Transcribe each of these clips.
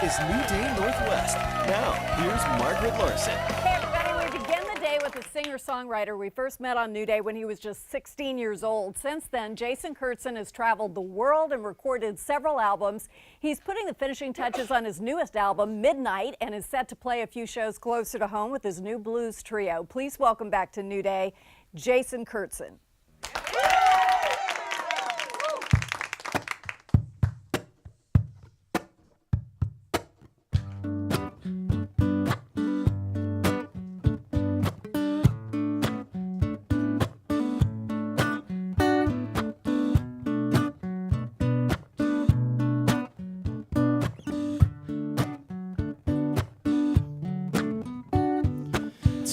is New Day Northwest. Now, here's Margaret Larson. Hey everybody, we begin the day with a singer-songwriter we first met on New Day when he was just 16 years old. Since then, Jason Kertson has traveled the world and recorded several albums. He's putting the finishing touches on his newest album, Midnight, and is set to play a few shows closer to home with his new blues trio. Please welcome back to New Day, Jason Kertson.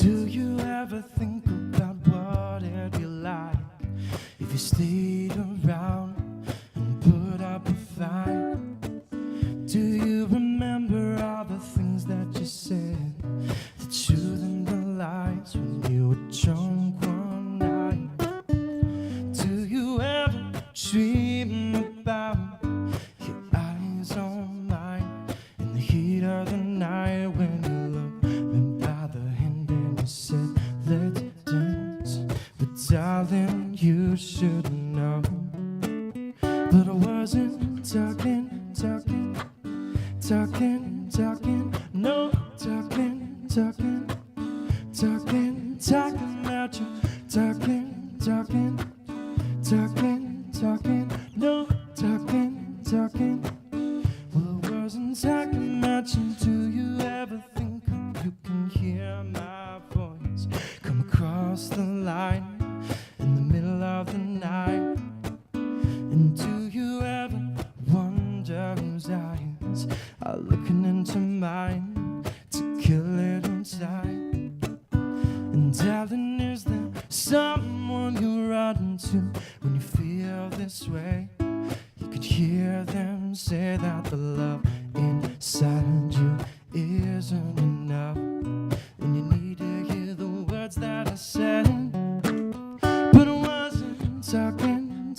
Do you ever think about what it'd be like if you stayed around and put up a fight? Do you remember all the things that you said, the truth and the lies when you were drunk one night? Do you ever dream about your eyes on mine in the heat of the night when you look me by the hand and you said, let's dance? But darling, you should know. But I wasn't talking, no, talking about you, talking, no, talking. Well, I wasn't talking about you. Do you ever think you can hear my voice come across the line in the middle of the night? And do you ever wonder whose eyes are looking into mine to kill it inside? And darling, is there someone you run to when you feel this way? You could hear them say that the love inside you isn't enough, and you need to hear the words that I said. But I wasn't talking,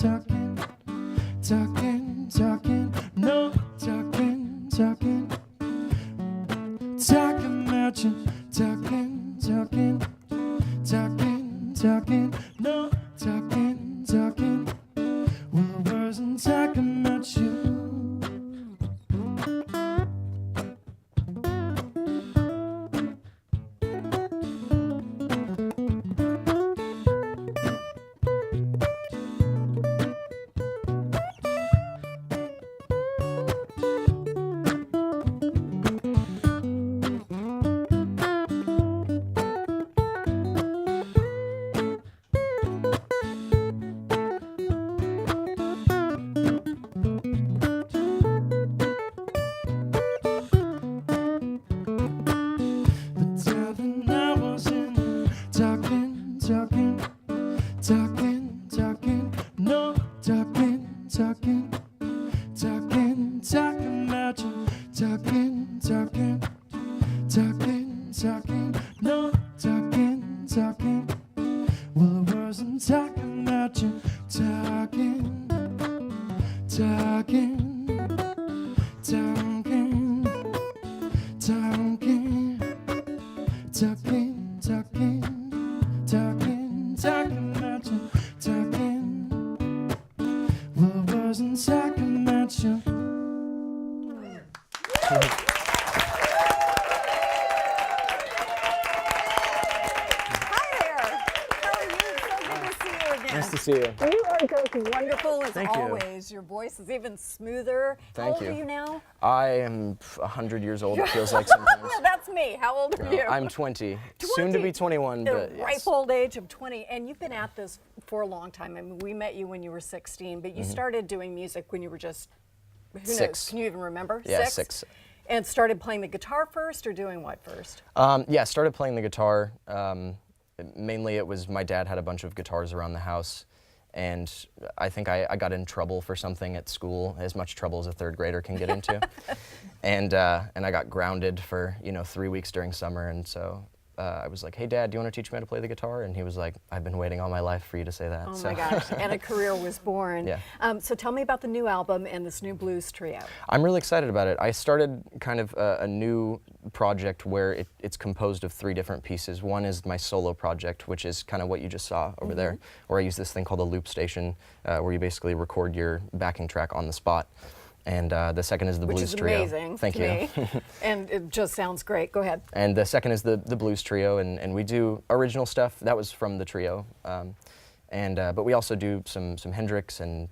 no, talking about you, talking, no, talking. Well, I wasn't talking about you. No, talking about you, talking, no, talking. Well, I wasn't talking about you, talking. Talking about you, talking. Well, I wasn't talking about you. Hi there. How are you? So good to see you again. Nice to see you. You are just wonderful as Thank you. always. Your voice is even smoother. How Thank old you. are you now? I am 100 years old, it feels like sometimes. No, that's me. How old are you? I'm 20. Soon to be 21, but The yes. ripe old age of 20. And you've been at this for a long time. I mean, we met you when you were 16, but you started doing music when you were just, who knows? 6. Can you even remember? Yeah, 6. And started playing the guitar first or doing what first? Yeah, started playing the guitar. Mainly it was my dad had a bunch of guitars around the house, and I think I got in trouble for something at school, as much trouble as a 3rd grader can get into. And I got grounded for 3 weeks during summer, and so I was like, hey, Dad, do you want to teach me how to play the guitar? And he was like, I've been waiting all my life for you to say that. Oh So. my gosh, and a career was born. Yeah. So tell me about the new album and this new blues trio. I'm really excited about it. I started kind of a new project where it's composed of 3 different pieces. One is my solo project, which is kind of what you just saw over there, where I use this thing called a loop station, where you basically record your backing track on the spot. And the second is the Which blues is trio. amazing Thank to you. me. And it just sounds great. Go ahead. And the second is the blues trio, and we do original stuff. That was from the trio. But we also do some Hendrix and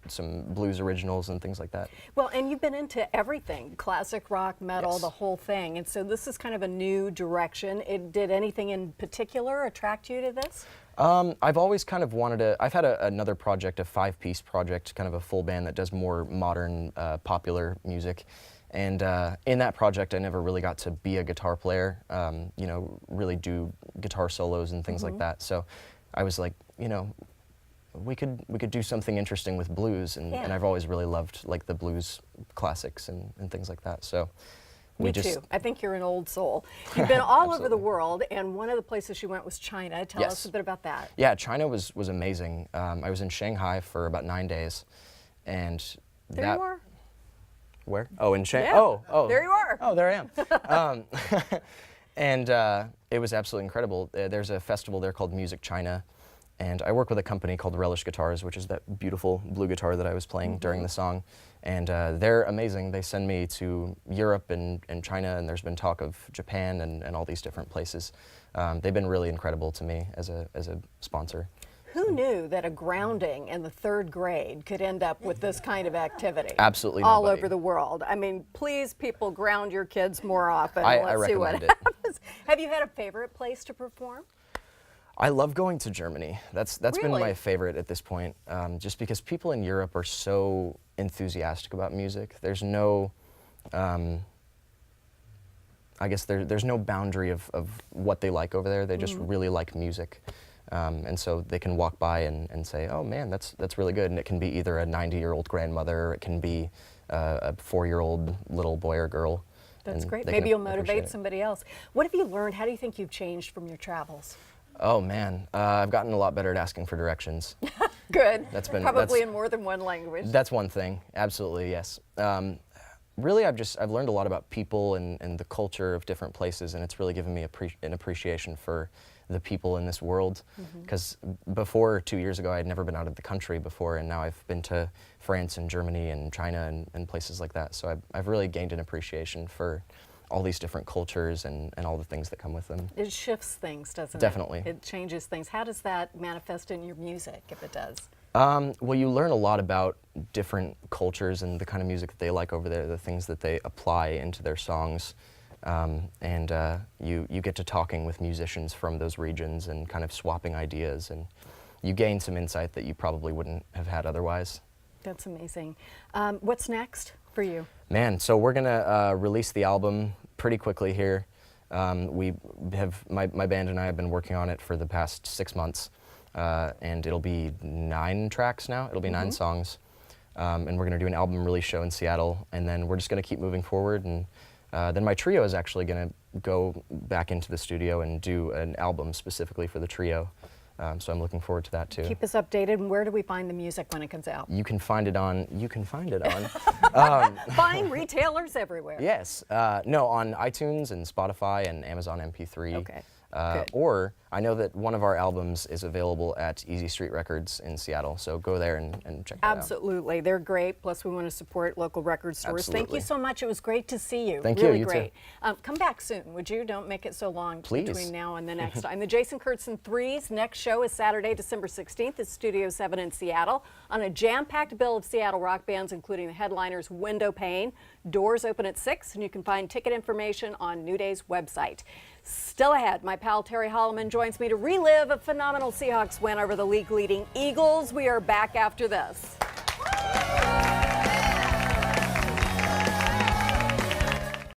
some blues originals and things like that. Well, and you've been into everything, classic rock, metal, Yes. the whole thing. And so this is kind of a new direction. Did anything in particular attract you to this? I've always kind of wanted to, I've had another project, a 5-piece project, kind of a full band that does more modern, popular music. And in that project, I never really got to be a guitar player, really do guitar solos and things like that. So I was like, we could do something interesting with blues, and I've always really loved like the blues classics and things like that. So Me too. I think you're an old soul. You've been all over the world, and one of the places you went was China. Tell us a bit about that. Yeah, China was amazing. I was in Shanghai for about 9 days, and There you are. Where? Oh, in Shanghai. Yeah. Oh, There you are. Oh, there I am. And it was absolutely incredible. There's a festival there called Music China, and I work with a company called Relish Guitars, which is that beautiful blue guitar that I was playing during the song. And they're amazing. They send me to Europe and China, and there's been talk of Japan and all these different places. They've been really incredible to me as a sponsor. Who knew that a grounding in the 3rd grade could end up with this kind of activity? Absolutely all nobody. over the world. I mean, please, people, ground your kids more often. I Let's see what recommend it. happens. Have you had a favorite place to perform? I love going to Germany. That's been Really? my favorite at this point, just because people in Europe are so enthusiastic about music. There's no, I guess there's no boundary of what they like over there. They just really like music. And so they can walk by and say, oh man, that's really good. And it can be either a 90-year-old grandmother, or it can be a 4-year-old little boy or girl. That's and great. they Maybe can you'll appreciate motivate it. somebody else. What have you learned? How do you think you've changed from your travels? Oh man, I've gotten a lot better at asking for directions. Good. That's probably in more than one language. That's one thing, absolutely, yes. Really, I've learned a lot about people and the culture of different places, and it's really given me an appreciation for the people in this world. Because before, 2 years ago, I had never been out of the country before, and now I've been to France and Germany and China and places like that. So I've really gained an appreciation for all these different cultures and all the things that come with them. It shifts things, doesn't it? Definitely. It changes things. How does that manifest in your music, if it does? Well, you learn a lot about different cultures and the kind of music that they like over there, the things that they apply into their songs. You get to talking with musicians from those regions and kind of swapping ideas, and you gain some insight that you probably wouldn't have had otherwise. That's amazing. What's next for you? Man, so we're gonna release the album pretty quickly here. We have, my band and I have been working on it for the past 6 months, and it'll be 9 tracks now. It'll be 9 songs, and we're gonna do an album release show in Seattle, and then we're just gonna keep moving forward. And then my trio is actually gonna go back into the studio and do an album specifically for the trio. So I'm looking forward to that too. Keep us updated. And where do we find the music when it comes out? You can find it on. Buying retailers everywhere. Yes. No, on iTunes and Spotify and Amazon MP3. Okay. Good. Or I know that one of our albums is available at Easy Street Records in Seattle, so go there and check that out. Absolutely. They're great. Plus, we want to support local record stores. Thank you Absolutely. so much. It was great to see you. Thank you. Really You too. great. Come back soon, would you? Don't make it so long Please. between now and the next time. The Jason Kertson Threes next show is Saturday, December 16th at Studio 7 in Seattle on a jam-packed bill of Seattle rock bands, including the headliners Window Pane. Doors open at 6, and you can find ticket information on New Day's website. Still ahead, my pal Terry Holloman joins me to relive a phenomenal Seahawks win over the league-leading Eagles. We are back after this.